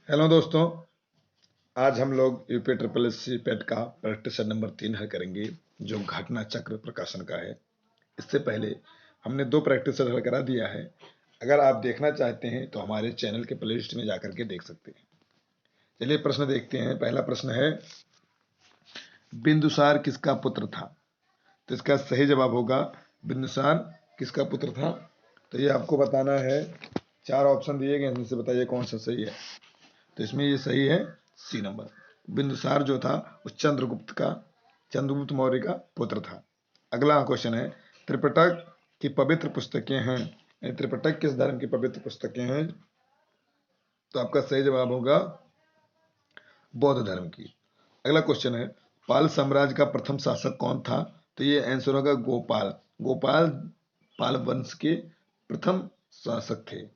Hello दोस्तों। आज हम लोग यूपी ट्रिपल एस सी पेट का प्रैक्टिस सेट नंबर 3 हल करेंगे, जो घटना चक्र प्रकाशन का है। इससे पहले हमने 2 प्रैक्टिस सेट हल करा दिया है। अगर आप देखना चाहते हैं तो हमारे चैनल के प्लेलिस्ट में जाकर के देख सकते हैं। चलिए प्रश्न देखते हैं। पहला प्रश्न है, बिंदुसार किसका पुत्र था? तो इसका सही जवाब होगा, बिंदुसार किसका पुत्र था? तो ये आपको बताना है। 4 ऑप्शन दिए गए हैं, इनमें से बताइए कौन सा सही है। तो इसमें ये सही है, सी नंबर। बिंदुसार जो था वो चंद्रगुप्त मौर्य का पुत्र था। अगला क्वेश्चन है, त्रिपिटक की पवित्र पुस्तकें हैं, त्रिपिटक किस धर्म की पवित्र पुस्तकें हैं? तो आपका सही जवाब होगा बौद्ध धर्म की। अगला क्वेश्चन है, पाल साम्राज्य का प्रथम शासक कौन था? तो ये आंसर होगा गोपाल। गोपाल पाल वंश के प्रथम शासक थे।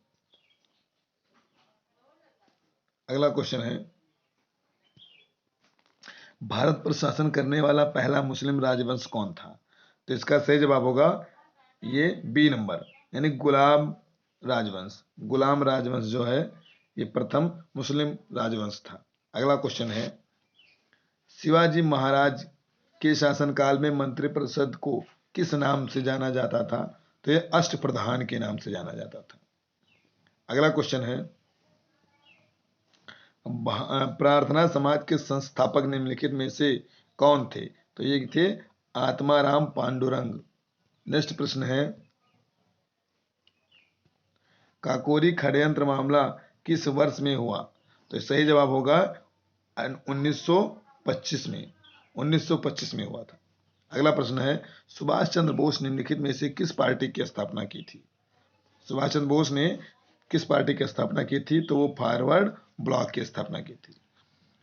अगला क्वेश्चन है, भारत पर शासन करने वाला पहला मुस्लिम राजवंश कौन था? तो इसका सही जवाब होगा ये बी नंबर, यानी गुलाम राजवंश। गुलाम राजवंश जो है ये प्रथम मुस्लिम राजवंश था। अगला क्वेश्चन है, शिवाजी महाराज के शासनकाल में मंत्रिपरिषद को किस नाम से जाना जाता था? तो ये अष्टप्रधान के नाम से जाना जाता था। अगला क्वेश्चन है, प्रार्थना समाज के संस्थापक निम्नलिखित में से कौन थे? तो ये थे आत्माराम पांडुरंग। नेक्स्ट प्रश्न है, काकोरी षड्यंत्र मामला किस वर्ष में हुआ? तो सही जवाब होगा 1925 में। 1925 में हुआ था। अगला प्रश्न है, सुभाष चंद्र बोस निम्नलिखित में से किस पार्टी की स्थापना की थी? सुभाष चंद्र बोस ने किस पार्टी की स्थापना की थी? तो वो फॉरवर्ड ब्लॉक की स्थापना की थी।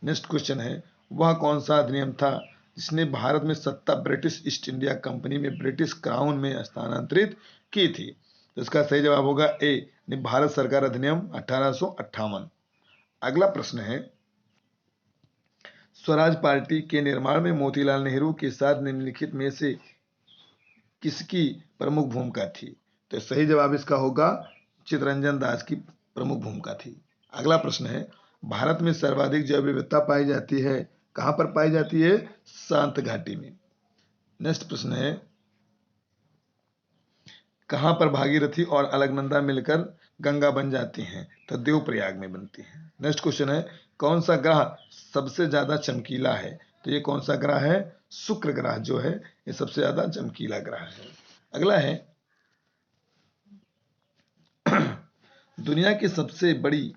नेक्स्ट क्वेश्चन है, वह कौन सा अधिनियम था जिसने भारत में सत्ता ब्रिटिश ईस्ट इंडिया कंपनी में ब्रिटिश क्राउन में स्थानांतरित की थी? तो इसका सही जवाब होगा ए, भारत सरकार अधिनियम 1858। अगला प्रश्न है, स्वराज पार्टी के निर्माण में मोतीलाल नेहरू के साथ निम्नलिखित में से किसकी प्रमुख भूमिका थी? तो सही जवाब इसका होगा चित्तरंजन दास की प्रमुख भूमिका थी। अगला प्रश्न है, भारत में सर्वाधिक जैव विविधता पाई जाती है, कहां पर पाई जाती है? शांत घाटी में। नेक्स्ट प्रश्न है, कहां पर भागीरथी और अलकनंदा मिलकर गंगा बन जाती हैं? तो देवप्रयाग में बनती हैं। नेक्स्ट क्वेश्चन है, कौन सा ग्रह सबसे ज्यादा चमकीला है? तो ये कौन सा ग्रह है? शुक्र ग्रह जो है ये सबसे ज्यादा चमकीला ग्रह है। अगला है, दुनिया की सबसे बड़ी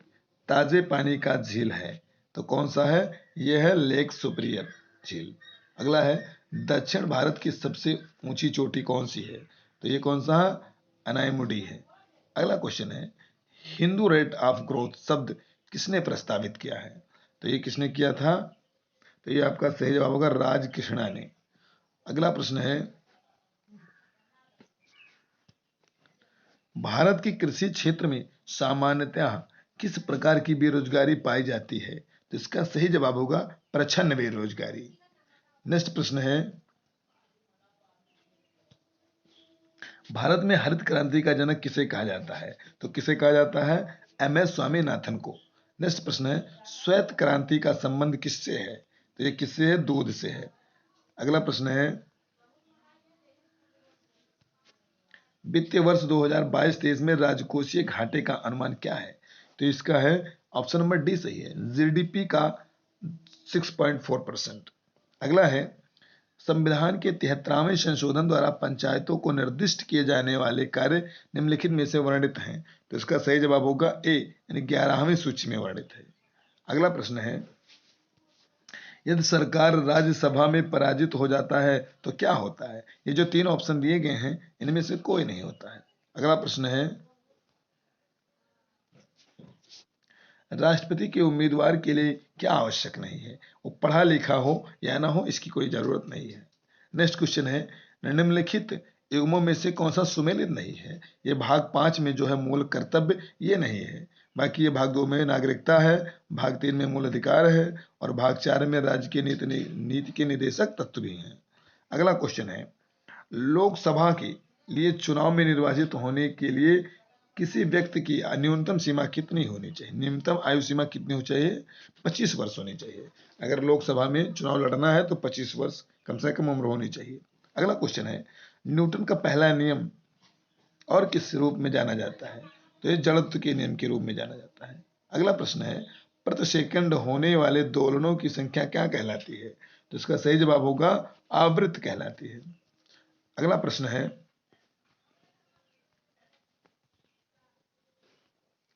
ताजे पानी का झील है, तो कौन सा है? यह है लेक सुपीरियर झील। अगला है, दक्षिण भारत की सबसे ऊंची चोटी कौन सी है? तो ये कौन सा? अनायमुडी है। अगला क्वेश्चन है, हिंदू रेट ऑफ ग्रोथ शब्द किसने प्रस्तावित किया है? तो ये किसने किया था? तो ये आपका सही जवाब होगा राज कृष्णा ने। अगला प्रश्न है, भारत की कृषि क्षेत्र में सामान्यतः किस प्रकार की बेरोजगारी पाई जाती है? तो इसका सही जवाब होगा प्रच्छन्न बेरोजगारी। नेक्स्ट प्रश्न है, भारत में हरित क्रांति का जनक किसे कहा जाता है? तो किसे कहा जाता है? एम एस स्वामीनाथन को। नेक्स्ट प्रश्न है, श्वेत क्रांति का संबंध किससे है? तो ये किससे है? दूध से है। अगला प्रश्न है, वित्तीय वर्ष 2022-23 में राजकोषीय घाटे का अनुमान क्या है? तो इसका है ऑप्शन नंबर डी सही है, जीडीपी का 6.4%। अगला है, संविधान के 73वें संशोधन द्वारा पंचायतों को निर्दिष्ट किए जाने वाले कार्य निम्नलिखित में से वर्णित हैं। तो इसका सही जवाब होगा ए, यानी 11वीं सूची में वर्णित है। अगला प्रश्न है, यदि सरकार राज्यसभा में पराजित हो जाता है तो क्या होता है? ये जो 3 ऑप्शन दिए गए हैं इनमें से कोई नहीं होता है। अगला प्रश्न है, राष्ट्रपति के उम्मीदवार के लिए क्या आवश्यक नहीं है? वो पढ़ा लिखा हो या ना हो, इसकी कोई जरूरत नहीं है। नेक्स्ट क्वेश्चन है, निम्नलिखित युग्मों में से कौन सा सुमेलित नहीं है? ये भाग 5 में जो है मूल कर्तव्य ये नहीं है, बाकी ये भाग 2 में नागरिकता है, भाग 3 में मूल अधिकार है और भाग 4 में राज्य के नीति के निदेशक तत्व भी हैं। अगला क्वेश्चन है, लोकसभा के लिए चुनाव में निर्वाचित होने के लिए किसी व्यक्ति की न्यूनतम सीमा कितनी होनी चाहिए? न्यूनतम आयु सीमा कितनी होनी चाहिए? 25 वर्ष होनी चाहिए। अगर लोकसभा में चुनाव लड़ना है तो 25 वर्ष कम से कम उम्र होनी चाहिए। अगला क्वेश्चन है, न्यूटन का पहला नियम और किस रूप में जाना जाता है? तो ये जड़त्व के नियम के रूप में जाना जाता है। अगला प्रश्न है, प्रति सेकंड होने वाले दोलनों की संख्या क्या कहलाती है? तो इसका सही जवाब होगा आवृत्त कहलाती है। अगला प्रश्न है,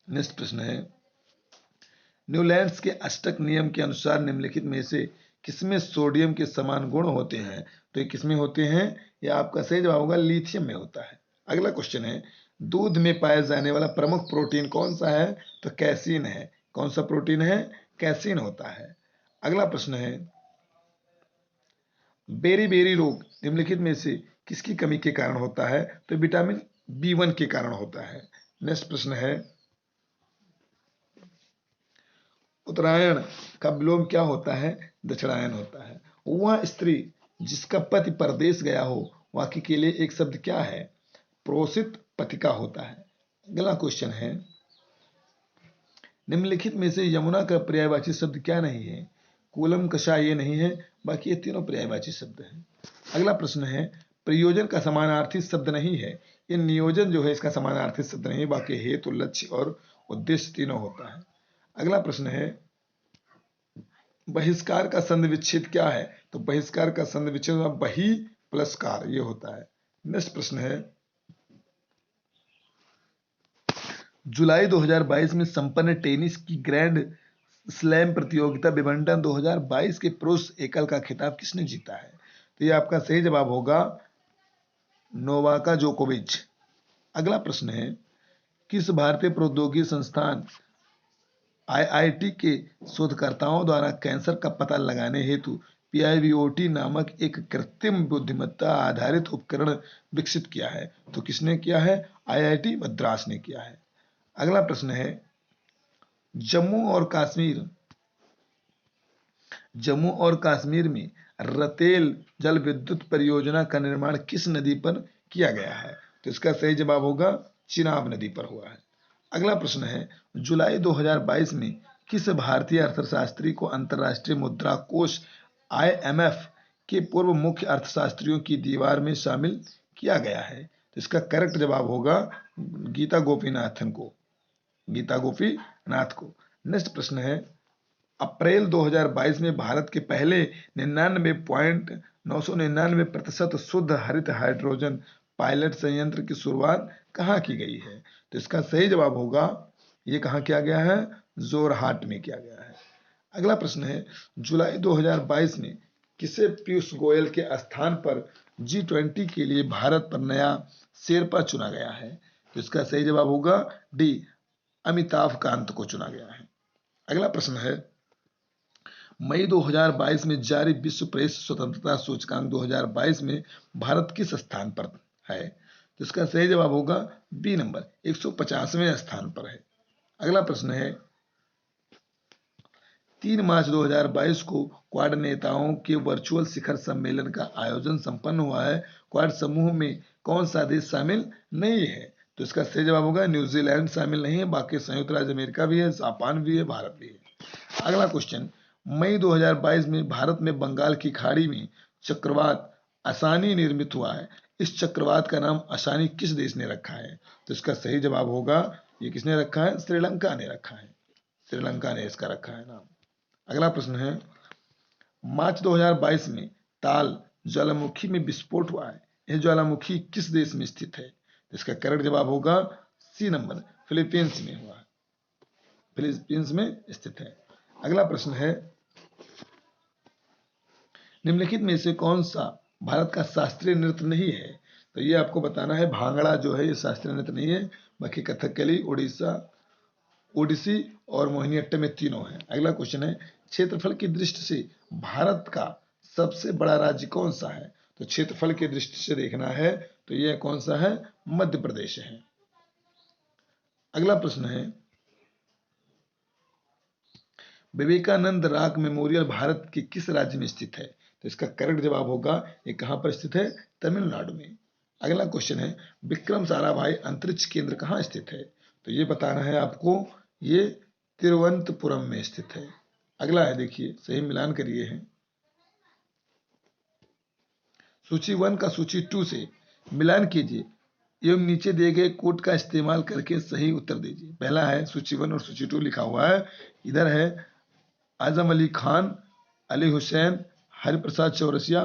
नेक्स्ट प्रश्न है, न्यूलैंड्स के अष्टक नियम के अनुसार निम्नलिखित में से किसमें सोडियम के समान गुण होते हैं? तो ये किसमें होते हैं? यह आपका सही जवाब होगा लिथियम में होता है। अगला क्वेश्चन है, दूध में पाया जाने वाला प्रमुख प्रोटीन कौन सा है? तो कैसीन है। कौन सा प्रोटीन है? कैसीन होता है। अगला प्रश्न है, बेरी रोग निम्नलिखित में से किसकी कमी के कारण होता है? तो विटामिन B1 के कारण होता है। नेक्स्ट प्रश्न है, उत्तरायण का विलोम क्या होता है? दक्षिणायन होता है। वह स्त्री जिसका पति परदेश गया हो वह के लिए एक शब्द क्या है? प्रोसित पथिका होता है। अगला क्वेश्चन है, निम्नलिखित में से यमुना का पर्यायवाची शब्द क्या नहीं है? कूलमकषा ये नहीं है, बाकी ये तीनों पर्यायवाची शब्द हैं। अगला प्रश्न है, प्रयोजन का समानार्थी शब्द नहीं है। ये नियोजन जो है इसका समानार्थी शब्द नहीं है, बाकी हेतु, लक्ष्य और उद्देश्य तीनों होता है। अगला प्रश्न है, बहिष्कार का संधि विच्छेद क्या है? तो बहिष्कार का संधि विच्छेद बहि प्लस कार ये होता है। नेक्स्ट प्रश्न है, जुलाई 2022 में संपन्न टेनिस की ग्रैंड स्लैम प्रतियोगिता विंबलडन 2022 के पुरुष एकल का खिताब किसने जीता है? तो ये आपका सही जवाब होगा नोवाक जोकोविच। अगला प्रश्न है, किस भारतीय प्रौद्योगिकी संस्थान IIT के शोधकर्ताओं द्वारा कैंसर का पता लगाने हेतु PIVOT नामक एक कृत्रिम बुद्धिमत्ता आधारित उपकरण विकसित किया है? तो किसने किया है? IIT मद्रास ने किया है। अगला प्रश्न है, जम्मू और कश्मीर में रतेल जल विद्युत परियोजना का निर्माण किस नदी पर किया गया है? तो इसका सही जवाब होगा चिनाब नदी पर हुआ है। अगला प्रश्न है, जुलाई 2022 में किस भारतीय अर्थशास्त्री को अंतर्राष्ट्रीय मुद्रा कोष IMF के पूर्व मुख्य अर्थशास्त्रियों की दीवार में शामिल किया गया है? तो इसका करेक्ट जवाब होगा गीता गोपीनाथन को। नेक्स्ट प्रश्न है, अप्रैल 2022 में भारत के पहले 99.999% शुद्ध हरित हाइड्रोजन पायलट संयंत्र की शुरुआत कहाँ की गई है? तो इसका सही जवाब होगा, ये कहाँ किया गया है? जोरहाट में किया गया है। अगला प्रश्न है, जुलाई 2022 में किसे पीयूष गोयल के स्थान पर G20 के लिए भारत पर नया शेरपा चुना गया है? तो इसका सही जवाब होगा डी, अमिताभ कांत को चुना गया है। अगला प्रश्न है, मई 2022 में जारी विश्व प्रेस स्वतंत्रता सूचकांक 2022 में भारत किस स्थान पर है? तो इसका सही जवाब होगा बी नंबर, 150वें स्थान पर है। अगला प्रश्न है, 3 मार्च 2022 को क्वाड नेताओं के वर्चुअल शिखर सम्मेलन का आयोजन संपन्न हुआ है। क्वाड समूह में कौन सा देश शामिल नहीं है? तो इसका सही जवाब होगा न्यूजीलैंड शामिल नहीं है, बाकी संयुक्त राज्य अमेरिका भी है, जापान भी है, भारत भी है। अगला क्वेश्चन, मई 2022 में भारत में बंगाल की खाड़ी में चक्रवात असानी निर्मित हुआ है। इस चक्रवात का नाम असानी किस देश ने रखा है? तो इसका सही जवाब होगा, ये किसने रखा है? श्रीलंका ने रखा है। श्रीलंका ने इसका रखा है नाम। अगला प्रश्न है, मार्च 2022 में ताल ज्वालामुखी में विस्फोट हुआ है। यह ज्वालामुखी किस देश में स्थित है? इसका करेक्ट जवाब होगा सी नंबर, फिलीपींस में हुआ है, फिलीपींस में स्थित है। अगला प्रश्न है, निम्नलिखित में से कौन सा भारत का शास्त्रीय नृत्य नहीं है? तो ये आपको बताना है, भांगड़ा जो है ये शास्त्रीय नृत्य नहीं है, बाकी कथकली, ओडिसी और मोहिनीअट्टम में तीनों है। अगला क्वेश्चन है, क्षेत्रफल की दृष्टि से भारत का सबसे बड़ा राज्य कौन सा है? तो क्षेत्रफल की दृष्टि से देखना है तो यह कौन सा है? मध्य प्रदेश है। अगला प्रश्न है, विवेकानंद रॉक मेमोरियल भारत के किस राज्य में स्थित है? तो इसका करेक्ट जवाब होगा, ये कहां पर स्थित है? तमिलनाडु में। अगला क्वेश्चन है विक्रम साराभाई अंतरिक्ष केंद्र कहाँ स्थित है? तो ये बताना है आपको, ये तिरुवनंतपुरम में स्थित है। अगला है, देखिए सही मिलान करिए है। सूची 1 का सूची 2 से मिलान कीजिए एवं नीचे दिए गए कोड का इस्तेमाल करके सही उत्तर दीजिए। पहला है सूची 1 और सूची 2 लिखा हुआ है। इधर है आजम अली खान, अली हुसैन, हरिप्रसाद चौरसिया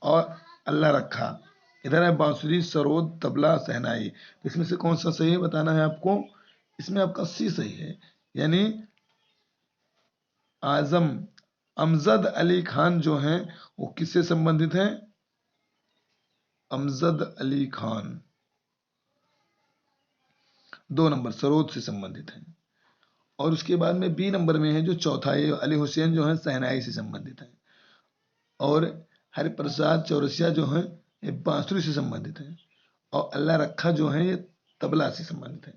और अल्लाह रखा। इधर है बांसुरी, सरोद, तबला, शहनाई। तो इसमें से कौन सा सही है बताना है आपको। इसमें आपका सी सही है, यानी आजम अमजद अली खान जो हैं वो किससे संबंधित हैं? अमजद अली खान 2 नंबर सरोद से संबंधित हैं। और उसके बाद में बी नंबर में है जो चौथा है, अली हुसैन जो है शहनाई से संबंधित है। और हरिप्रसाद चौरसिया जो है ये बांसुरी से संबंधित है। और अल्लाह रखा जो है ये तबला से संबंधित है।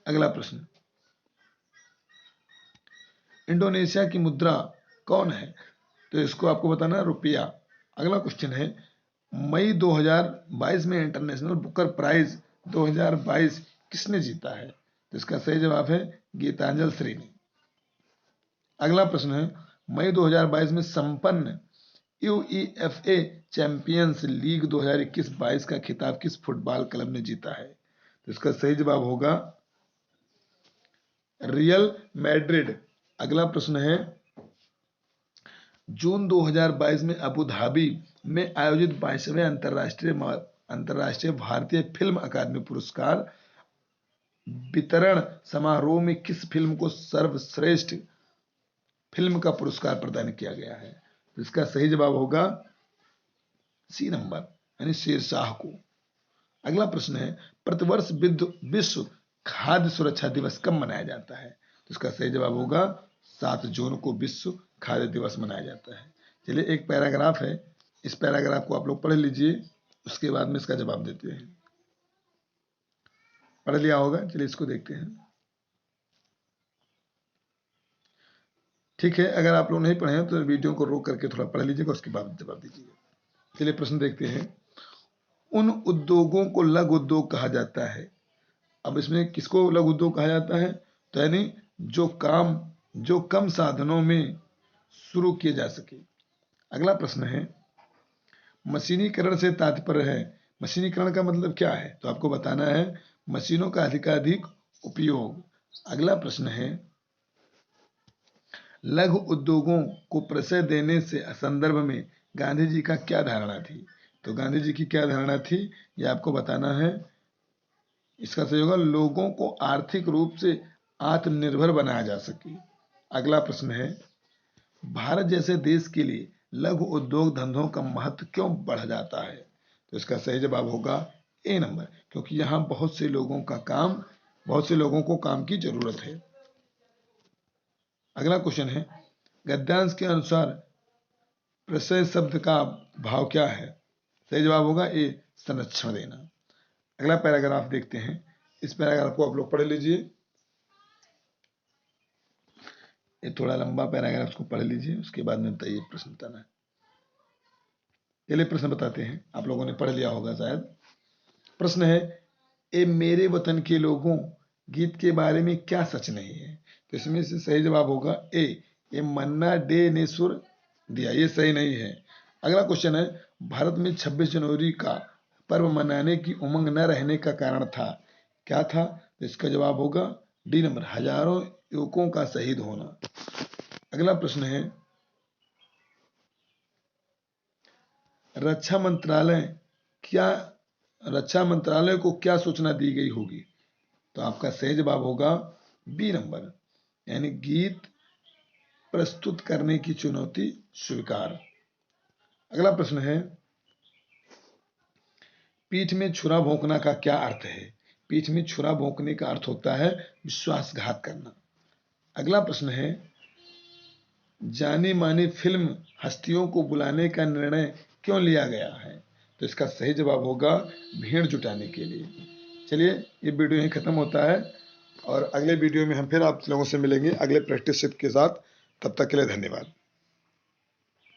अगला प्रश्न, इंडोनेशिया की मुद्रा कौन है? तो इसको आपको बताना रुपया। अगला क्वेश्चन है मई 2022 में इंटरनेशनल बुकर प्राइज 2022 किसने जीता है? तो इसका सही जवाब है गीतांजलि श्री ने। अगला प्रश्न है मई 2022 में संपन्न यूईएफए चैंपियंस लीग 2021-22 का खिताब किस फुटबॉल क्लब ने जीता है? तो इसका सही जवाब होगा रियल मैड्रिड। अगला प्रश्न है जून 2022 में अबू धाबी में आयोजित 22वें अंतर्राष्ट्रीय भारतीय फिल्म अकादमी पुरस्कार वितरण समारोह में किस फिल्म को सर्वश्रेष्ठ फिल्म का पुरस्कार प्रदान किया गया है? तो इसका सही जवाब होगा सी नंबर, यानी शेरशाह को। अगला प्रश्न है प्रतिवर्ष विश्व खाद्य सुरक्षा दिवस कब मनाया जाता है? तो इसका सही जवाब होगा 7 जून को विश्व खाद्य दिवस मनाया जाता है। चलिए एक पैराग्राफ है, इस पैराग्राफ को आप लोग पढ़ लीजिए, उसके बाद में इसका जवाब देते हैं। पढ़ लिया होगा, चलिए इसको देखते हैं। ठीक है, अगर आप लोग नहीं पढ़े हैं तो वीडियो को रोक करके थोड़ा पढ़ लीजिएगा, उसके बाद जवाब दीजिएगा। चलिए प्रश्न देखते हैं। उन उद्योगों को लघु उद्योग कहा जाता है। अब इसमें किसको लघु उद्योग कहा जाता है? तो यानी जो कम साधनों में शुरू किए जा सके। अगला प्रश्न है मशीनीकरण से तात्पर्य है। मशीनीकरण का मतलब क्या है? तो आपको बताना है मशीनों का अधिकाधिक उपयोग। अगला प्रश्न है लघु उद्योगों को प्रश्रय देने से संदर्भ में गांधी जी का क्या धारणा थी? तो गांधी जी की क्या धारणा थी ये आपको बताना है। इसका सही होगा लोगों को आर्थिक रूप से आत्मनिर्भर बनाया जा सके। अगला प्रश्न है भारत जैसे देश के लिए लघु उद्योग धंधों का महत्व क्यों बढ़ जाता है? तो इसका सही जवाब होगा ए नंबर, क्योंकि यहाँ बहुत से लोगों को काम की जरूरत है। अगला क्वेश्चन है गद्यांश के अनुसार प्रत्यय शब्द का भाव क्या है? सही जवाब होगा ए संरक्षण देना। अगला पैराग्राफ देखते हैं, इस पैराग्राफ को आप लोग पढ़ लीजिए, ये थोड़ा लंबा पैराग्राफ को पढ़ लीजिए, उसके बाद में बताइए प्रश्न बताना है। चलिए प्रश्न बताते हैं, आप लोगों ने पढ़ लिया होगा शायद। प्रश्न है ए मेरे वतन के लोगों गीत के बारे में क्या सच नहीं है? तो इसमें से सही जवाब होगा ए ये मन्ना डे ने सुर दिया, ये सही नहीं है। अगला क्वेश्चन है भारत में 26 जनवरी का पर्व मनाने की उमंग न रहने का कारण था, क्या था? तो इसका जवाब होगा डी नंबर हजारों युवकों का शहीद होना। अगला प्रश्न है रक्षा मंत्रालय को क्या सूचना दी गई होगी? तो आपका सही जवाब होगा बी नंबर, यानी गीत प्रस्तुत करने की चुनौती स्वीकार। अगला प्रश्न है पीठ में छुरा भोंकना का क्या अर्थ है? पीठ में छुरा भोंकने का अर्थ होता है विश्वासघात करना। अगला प्रश्न है जानी मानी फिल्म हस्तियों को बुलाने का निर्णय क्यों लिया गया है? तो इसका सही जवाब होगा भीड़ जुटाने के लिए। चलिए ये वीडियो यहीं खत्म होता है और अगले वीडियो में हम फिर आप लोगों से मिलेंगे अगले प्रैक्टिस सेट के साथ। तब तक के लिए धन्यवाद।